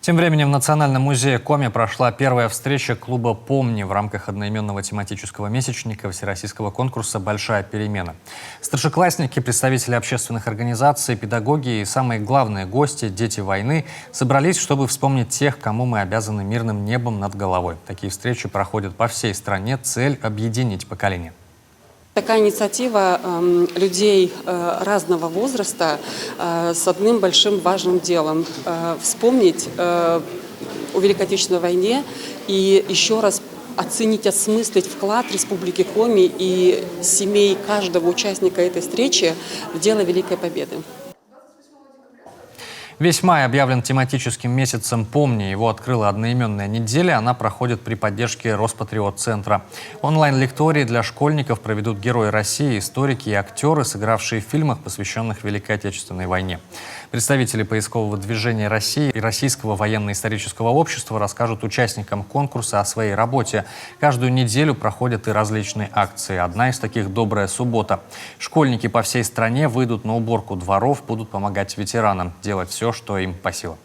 Тем временем в Национальном музее Коми прошла первая встреча клуба «Помни» в рамках одноименного тематического месячника всероссийского конкурса «Большая перемена». Старшеклассники, представители общественных организаций, педагоги и самые главные гости – дети войны – собрались, чтобы вспомнить тех, кому мы обязаны мирным небом над головой. Такие встречи проходят по всей стране. Цель – объединить поколения. Такая инициатива людей разного возраста с одним большим важным делом – вспомнить о Великой Отечественной войне и еще раз оценить, осмыслить вклад Республики Коми и семей каждого участника этой встречи в дело Великой Победы. Весь май объявлен тематическим месяцем «Помни». Его открыла одноименная неделя. Она проходит при поддержке Роспатриот-центра. Онлайн-лектории для школьников проведут герои России, историки и актеры, сыгравшие в фильмах, посвященных Великой Отечественной войне. Представители поискового движения России и Российского военно-исторического общества расскажут участникам конкурса о своей работе. Каждую неделю проходят и различные акции. Одна из таких – «Добрая суббота». Школьники по всей стране выйдут на уборку дворов, будут помогать ветеранам, делать все, что им по силам.